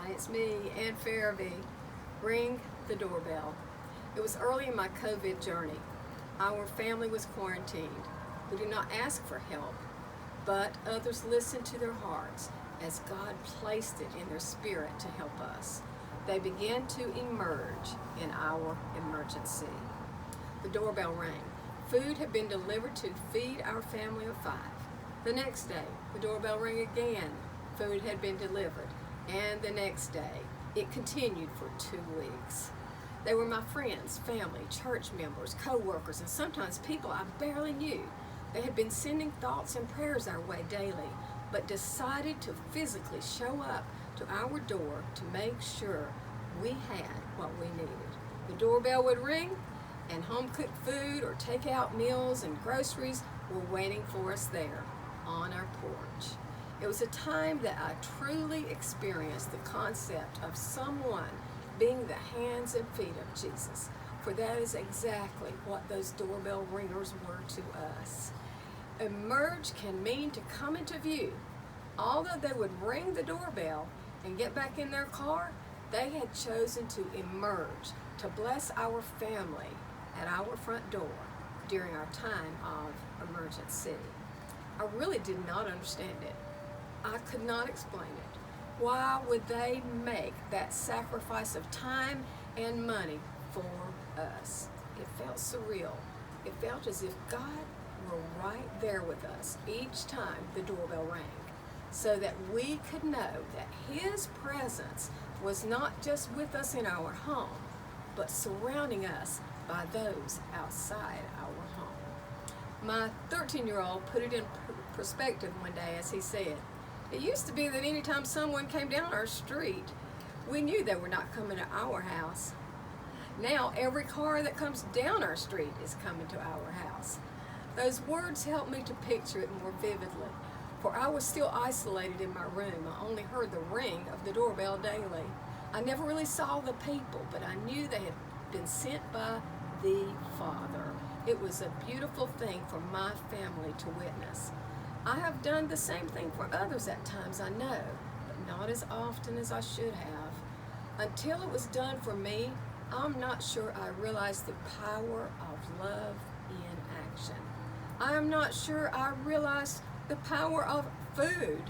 Hi, it's me, Ann Farabee. Ring the doorbell. It was early in my COVID journey. Our family was quarantined. We did not ask for help, but others listened to their hearts as God placed it in their spirit to help us. They began to emerge in our emergency. The doorbell rang. Food had been delivered to feed our family of 5. The next day, the doorbell rang again. Food had been delivered. And the next day, it continued for 2 weeks. They were my friends, family, church members, co-workers, and sometimes people I barely knew. They had been sending thoughts and prayers our way daily, but decided to physically show up to our door to make sure we had what we needed. The doorbell would ring, and home-cooked food or take-out meals and groceries were waiting for us there on our porch. It was a time that I truly experienced the concept of someone being the hands and feet of Jesus, for that is exactly what those doorbell ringers were to us. Emerge can mean to come into view. Although they would ring the doorbell and get back in their car, they had chosen to emerge to bless our family at our front door during our time of emergency. I really did not understand it. I could not explain it. Why would they make that sacrifice of time and money for us? It felt surreal. It felt as if God were right there with us each time the doorbell rang, so that we could know that His presence was not just with us in our home, but surrounding us by those outside our home. My 13-year-old put it in perspective one day as he said, "It used to be that anytime someone came down our street, we knew they were not coming to our house. Now every car that comes down our street is coming to our house." Those words helped me to picture it more vividly, for I was still isolated in my room. I only heard the ring of the doorbell daily. I never really saw the people, but I knew they had been sent by the Father. It was a beautiful thing for my family to witness. I have done the same thing for others at times, I know, but not as often as I should have. Until it was done for me, I'm not sure I realized the power of love in action. I am not sure I realized the power of food,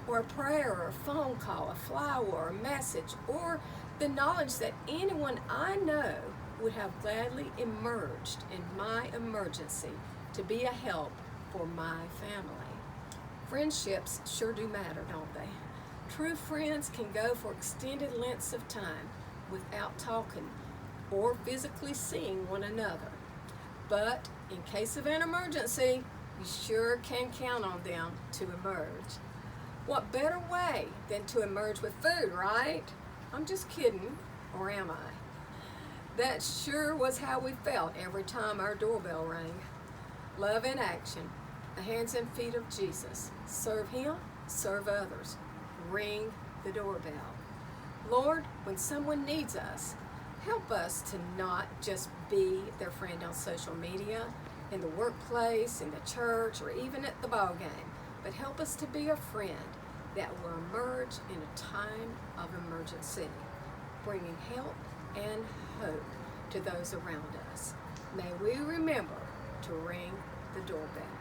or a prayer, or a phone call, a flower, or a message, or the knowledge that anyone I know would have gladly emerged in my emergency to be a help for my family. Friendships sure do matter, don't they? True friends can go for extended lengths of time without talking or physically seeing one another. But in case of an emergency, you sure can count on them to emerge. What better way than to emerge with food, right? I'm just kidding, or am I? That sure was how we felt every time our doorbell rang. Love in action. The hands and feet of Jesus. Serve Him, serve others. Ring the doorbell. Lord, when someone needs us, help us to not just be their friend on social media, in the workplace, in the church, or even at the ball game, but help us to be a friend that will emerge in a time of emergency, bringing help and hope to those around us. May we remember to ring the doorbell.